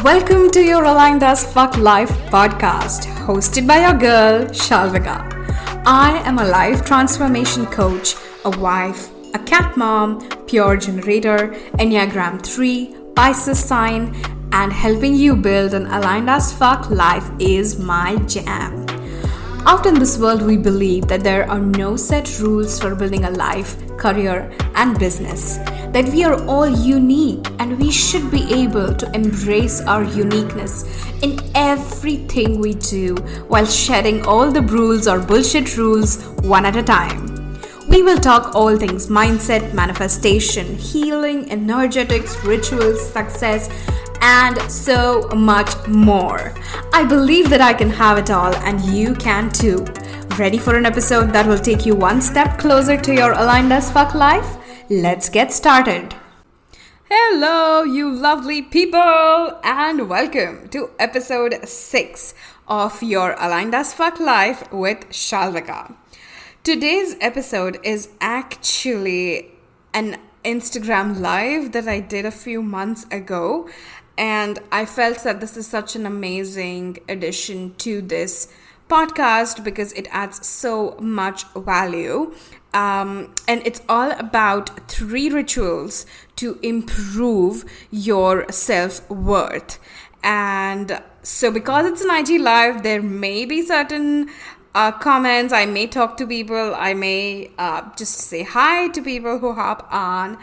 Welcome to your Aligned as Fuck Life podcast, hosted by your girl, Shalvika. I am a life transformation coach, a wife, a cat mom, pure generator, Enneagram 3, Pisces sign, and helping you build an aligned as fuck life is my jam. Out in this world, we believe that there are no set rules for building a life, career, and business. That we are all unique and we should be able to embrace our uniqueness in everything we do while shedding all the rules or bullshit rules one at a time. We will talk all things mindset, manifestation, healing, energetics, rituals, success, and so much more. I believe that I can have it all and you can too. Ready for an episode that will take you one step closer to your aligned as fuck life? Let's get started. Hello, you lovely people, and welcome to episode 6 of your Aligned as Fuck Life with Shalvika. Today's episode is actually an Instagram live that I did a few months ago, and I felt that this is such an amazing addition to this podcast because it adds so much value. And it's all about 3 rituals to improve your self-worth. And so because it's an IG live, there may be certain comments. I may talk to people. I may just say hi to people who hop on.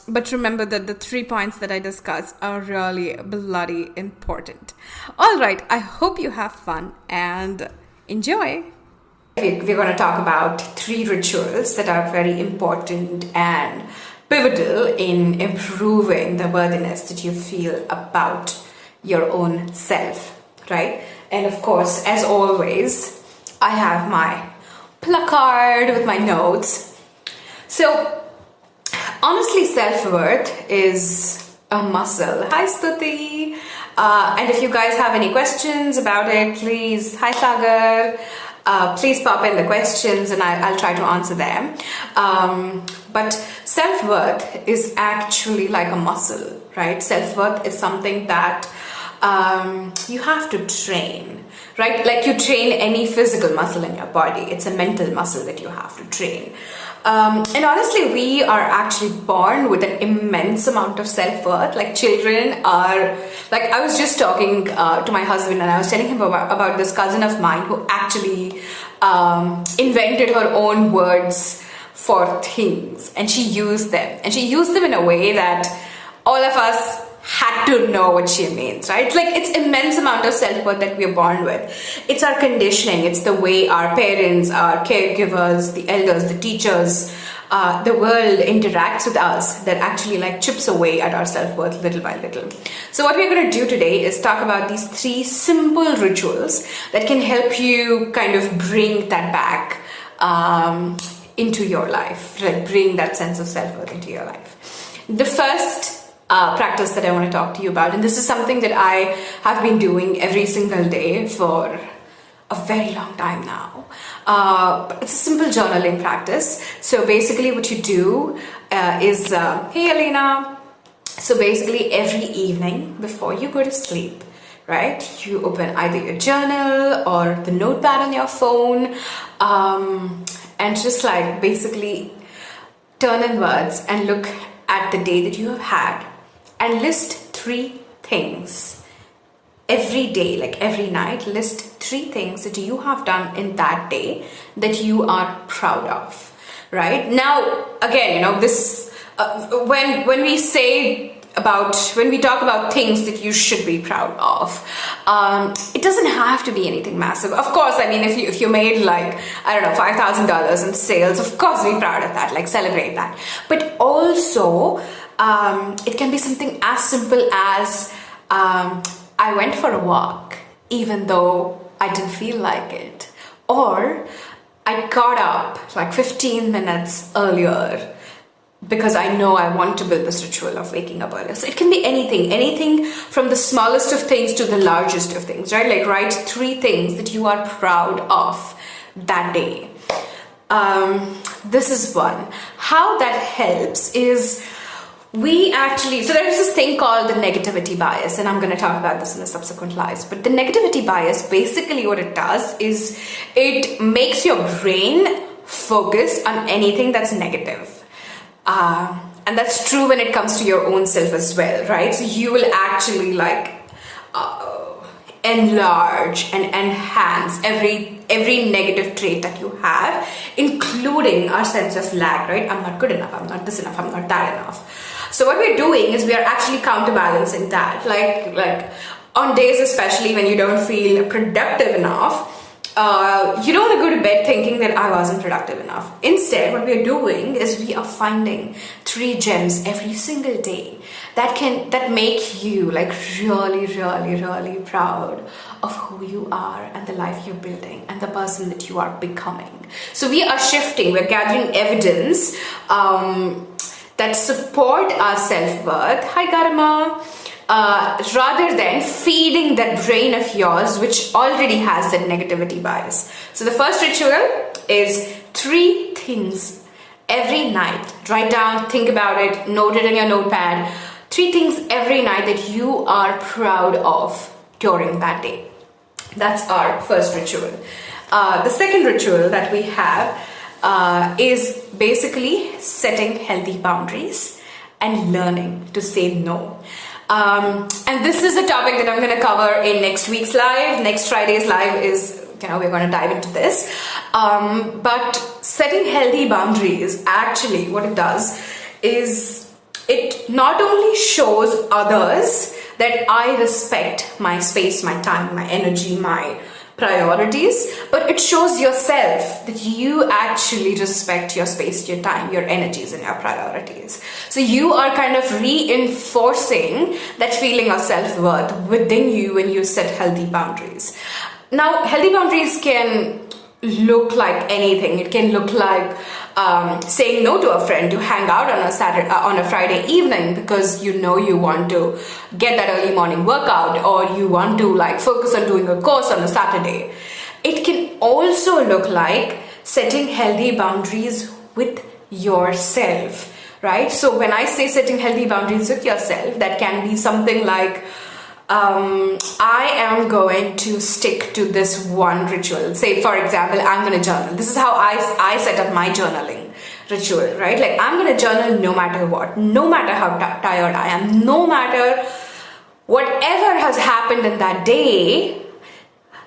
But remember that the 3 points that I discuss are really bloody important. All right, I hope you have fun and enjoy. We're going to talk about 3 rituals that are very important and pivotal in improving the worthiness that you feel about your own self, right? And of course, as always, I have my placard with my notes. So, honestly, self-worth is a muscle. Hi, Stuti. And if you guys have any questions about it, please, hi, Sagar. Please pop in the questions and I'll try to answer them. But self-worth is actually like a muscle, right? Self-worth is something that you have to train, right? Like you train any physical muscle in your body. It's a mental muscle that you have to train. And honestly, we are actually born with an immense amount of self-worth. Like children are, like I was just talking to my husband and I was telling him about this cousin of mine who actually invented her own words for things and she used them. And she used them in a way that all of us had to know what she means, right? Like it's immense amount of self-worth that we are born with. It's our conditioning. It's the way our parents, our caregivers, the elders, the teachers, the world interacts with us that actually like chips away at our self-worth little by little. So what we're going to do today is talk about these 3 simple rituals that can help you kind of bring that back into your life, like bring that sense of self-worth into your life. The first practice that I want to talk to you about, and this is something that I have been doing every single day for a very long time now. It's a simple journaling practice. So basically what you do is, hey Alina, so basically every evening before you go to sleep, right, you open either your journal or the notepad on your phone and just like basically turn inwards and look at the day that you have had and list 3 things every day, like every night. List 3 things that you have done in that day that you are proud of, right? Now, again, you know, this when we talk about things that you should be proud of, it doesn't have to be anything massive. Of course, I mean, if you made like, I don't know, $5,000 in sales, of course be proud of that, like celebrate that. But also, it can be something as simple as I went for a walk even though I didn't feel like it, or I got up like 15 minutes earlier because I know I want to build this ritual of waking up earlier. So it can be anything from the smallest of things to the largest of things, right? Like write 3 things that you are proud of that day. This is one. How that helps is so there's this thing called the negativity bias, and I'm going to talk about this in the subsequent lives. But the negativity bias, basically what it does is it makes your brain focus on anything that's negative. And that's true when it comes to your own self as well, right? So you will actually enlarge and enhance every negative trait that you have, including our sense of lack, right? I'm not good enough, I'm not this enough, I'm not that enough. So what we're doing is we are actually counterbalancing that. Like on days especially when you don't feel productive enough, you don't want to go to bed thinking that I wasn't productive enough. Instead, what we're doing is we are finding 3 gems every single day that make you like really, really, really proud of who you are and the life you're building and the person that you are becoming. So we are shifting, we're gathering evidence that support our self-worth. Hi Garima. Rather than feeding that brain of yours which already has that negativity bias. So the first ritual is 3 things every night. Write down, think about it, note it in your notepad. 3 things every night that you are proud of during that day. That's our first ritual. The second ritual that we have is basically setting healthy boundaries and learning to say no. And this is a topic that I'm going to cover in next week's live. Next Friday's live is, we're going to dive into this. But setting healthy boundaries, actually what it does is it not only shows others that I respect my space, my time, my energy, my priorities, but it shows yourself that you actually respect your space, your time, your energies, and your priorities. So you are kind of reinforcing that feeling of self-worth within you when you set healthy boundaries. Now, healthy boundaries can look like anything. It can look like saying no to a friend to hang out on a Friday evening because you want to get that early morning workout, or you want to focus on doing a course on a Saturday. It can also look like setting healthy boundaries with yourself, right? So when I say setting healthy boundaries with yourself, that can be something like I am going to stick to this one ritual. Say, for example, I'm going to journal. This is how I set up my journaling ritual, right? Like, I'm going to journal no matter what, no matter how tired I am, no matter whatever has happened in that day,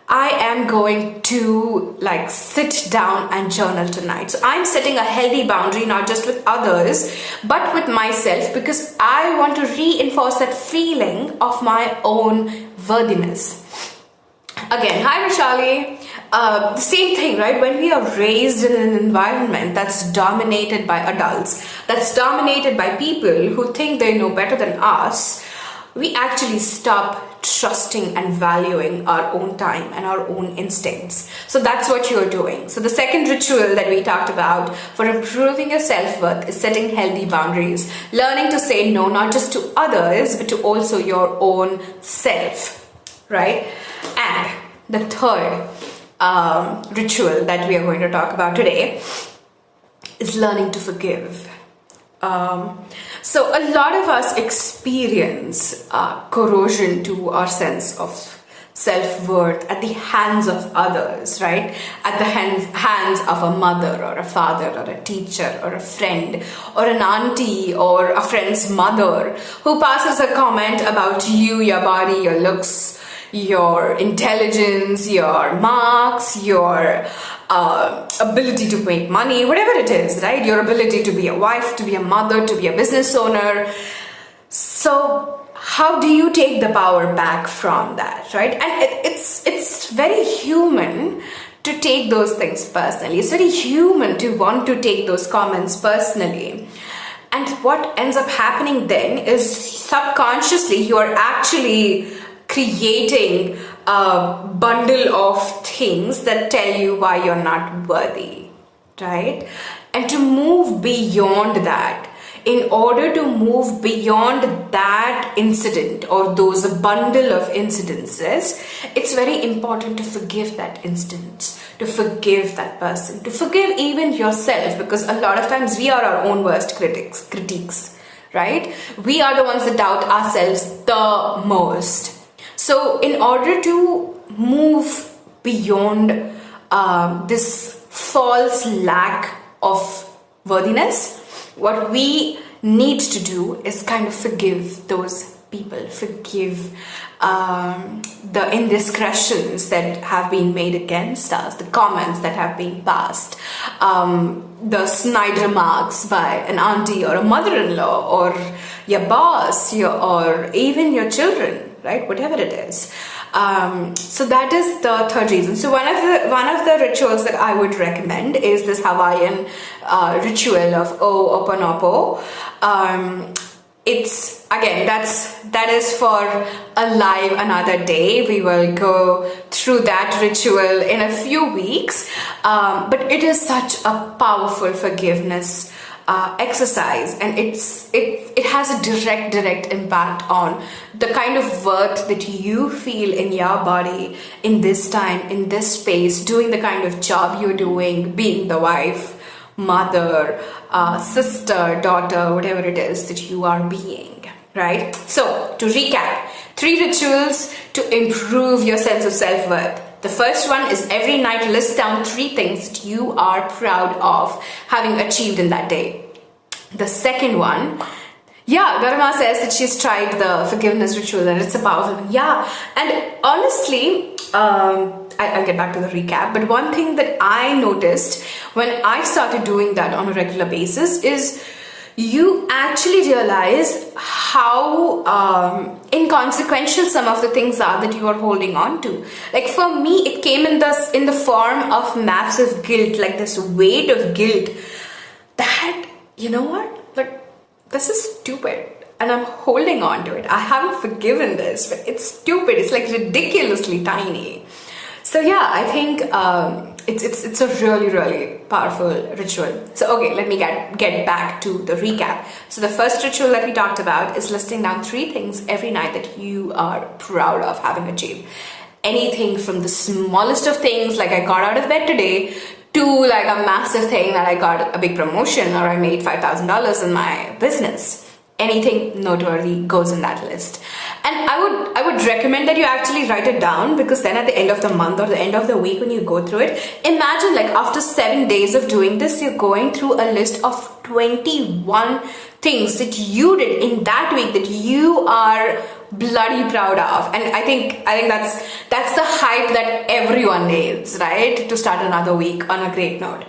I am going to sit down and journal tonight. So I'm setting a healthy boundary, not just with others, but with myself, because I want to reinforce that feeling of my own worthiness. Again, hi Vishali. The same thing, right? When we are raised in an environment that's dominated by adults, that's dominated by people who think they know better than us, we actually stop trusting and valuing our own time and our own instincts. So that's what you're doing. So the second ritual that we talked about for improving your self-worth is setting healthy boundaries, learning to say no, not just to others, but to also your own self, right? And the third ritual that we are going to talk about today is learning to forgive. So a lot of us experience corrosion to our sense of self-worth at the hands of others, right? At the hands of a mother or a father or a teacher or a friend or an auntie or a friend's mother who passes a comment about you, your body, your looks, your intelligence, your marks, your ability to make money, whatever it is, right? Your ability to be a wife, to be a mother, to be a business owner. So how do you take the power back from that, right? And it's very human to take those things personally. It's very human to want to take those comments personally. And what ends up happening then is subconsciously you are actually creating a bundle of things that tell you why you're not worthy, right? And to move beyond that, in order to move beyond that incident or those bundle of incidences, it's very important to forgive that instance, to forgive that person, to forgive even yourself, because a lot of times we are our own worst critics, right? We are the ones that doubt ourselves the most. So in order to move beyond this false lack of worthiness, what we need to do is kind of forgive those people, forgive the indiscretions that have been made against us, the comments that have been passed, the snide remarks by an auntie or a mother-in-law or your boss, or even your children, right? Whatever it is. So that is the third reason. So one of the rituals that I would recommend is this Hawaiian ritual of Ho'oponopo. It's again, that is for Alive Another Day. We will go through that ritual in a few weeks, but it is such a powerful forgiveness exercise, and it has a direct impact on the kind of worth that you feel in your body in this time, in this space, doing the kind of job you're doing, being the wife, mother, sister, daughter, whatever it is that you are being, right? So to recap, 3 rituals to improve your sense of self-worth. The first one is every night list down 3 things that you are proud of having achieved in that day. The second one, Garima says that she's tried the forgiveness ritual and it's a powerful one. Yeah, and honestly, I'll get back to the recap, but one thing that I noticed when I started doing that on a regular basis is you actually realize how inconsequential some of the things are that you are holding on to. Like for me, it came in the form of massive guilt, like this weight of guilt that, you know what, like this is stupid and I'm holding on to it. I haven't forgiven this, but it's stupid. It's like ridiculously tiny. So yeah, I think it's a really powerful ritual. So okay, let me get back to the recap. So the first ritual that we talked about is listing down 3 things every night that you are proud of having achieved. Anything from the smallest of things, like I got out of bed today, to like a massive thing that I got a big promotion or I made $5,000 in my business. Anything noteworthy goes in that list. And I would recommend that you actually write it down, because then at the end of the month or the end of the week when you go through it, imagine like after 7 days of doing this, you're going through a list of 21 things that you did in that week that you are bloody proud of. And I think that's the hype that everyone needs, right? To start another week on a great note.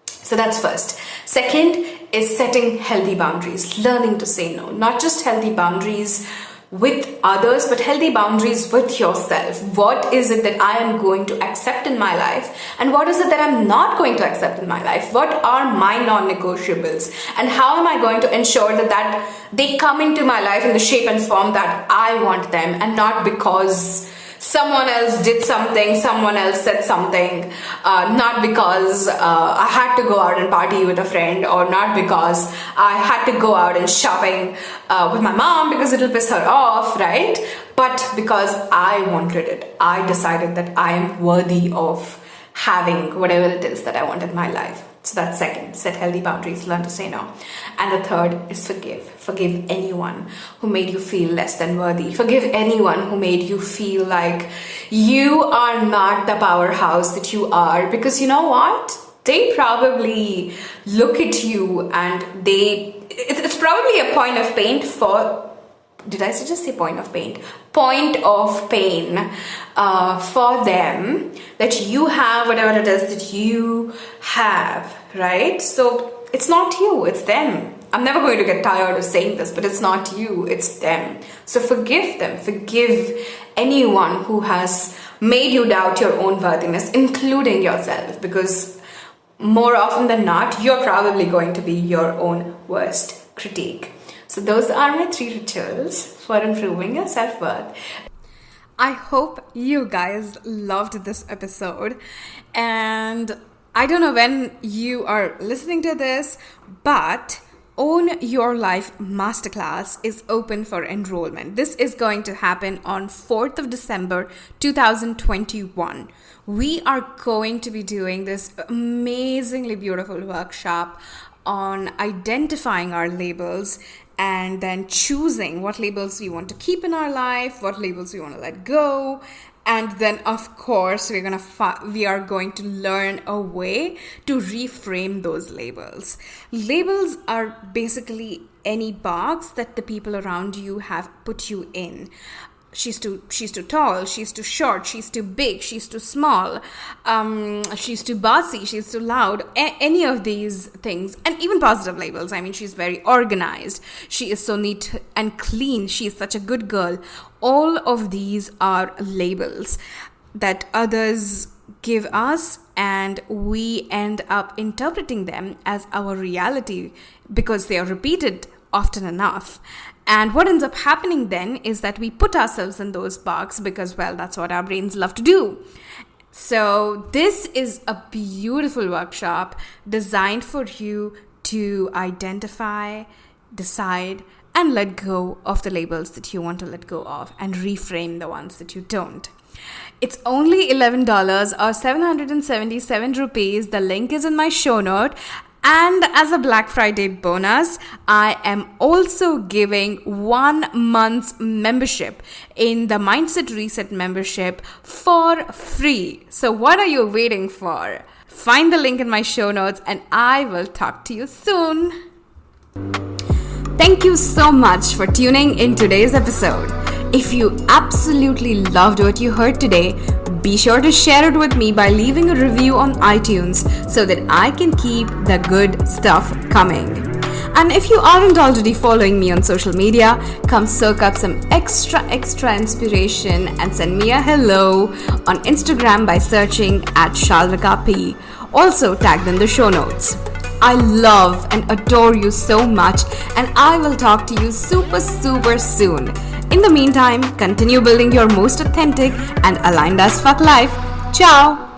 So that's first. Second is setting healthy boundaries, learning to say no. Not just healthy boundaries with others, but healthy boundaries with yourself. What is it that I am going to accept in my life? And what is it that I'm not going to accept in my life? What are my non-negotiables? And how am I going to ensure that they come into my life in the shape and form that I want them, and not because someone else did something, someone else said something, not because I had to go out and party with a friend, or not because I had to go out and shopping with my mom because it'll piss her off, right? But because I wanted it. I decided that I am worthy of having whatever it is that I want in my life. So that's second, set healthy boundaries, learn to say no. And the third is forgive. Forgive anyone who made you feel less than worthy. Forgive anyone who made you feel like you are not the powerhouse that you are. Because you know what? They probably look at you and it's probably a point of pain for... Did I just say point of pain? Point of pain for them that you have whatever it is that you have, right? So it's not you, it's them. I'm never going to get tired of saying this, but it's not you, it's them. So forgive them. Forgive anyone who has made you doubt your own worthiness, including yourself, because more often than not, you're probably going to be your own worst critique. So those are my 3 rituals for improving your self-worth. I hope you guys loved this episode. And I don't know when you are listening to this, but Own Your Life Masterclass is open for enrollment. This is going to happen on 4th of December 2021. We are going to be doing this amazingly beautiful workshop on identifying our labels and then choosing what labels we want to keep in our life, what labels we want to let go. And then, of course, we are going to learn a way to reframe those labels. Labels are basically any box that the people around you have put you in. She's too tall, she's too short, she's too big, she's too small, she's too bossy, she's too loud, any of these things. And even positive labels. I mean, she's very organized, she is so neat and clean, she is such a good girl. All of these are labels that others give us, and we end up interpreting them as our reality because they are repeated often enough. And what ends up happening then is that we put ourselves in those boxes because, well, that's what our brains love to do. So this is a beautiful workshop designed for you to identify, decide, and let go of the labels that you want to let go of and reframe the ones that you don't. It's only $11 or 777 rupees. The link is in my show note. And as a Black Friday bonus, I am also giving 1 month's membership in the Mindset Reset membership for free. So what are you waiting for? Find the link in my show notes and I will talk to you soon. Thank you so much for tuning in today's episode. If you absolutely loved what you heard today, be sure to share it with me by leaving a review on iTunes so that I can keep the good stuff coming. And if you aren't already following me on social media, come soak up some extra inspiration and send me a hello on Instagram by searching @ShalvikaP. Also tagged in the show notes. I love and adore you so much, and I will talk to you super soon. In the meantime, continue building your most authentic and aligned as fuck life. Ciao!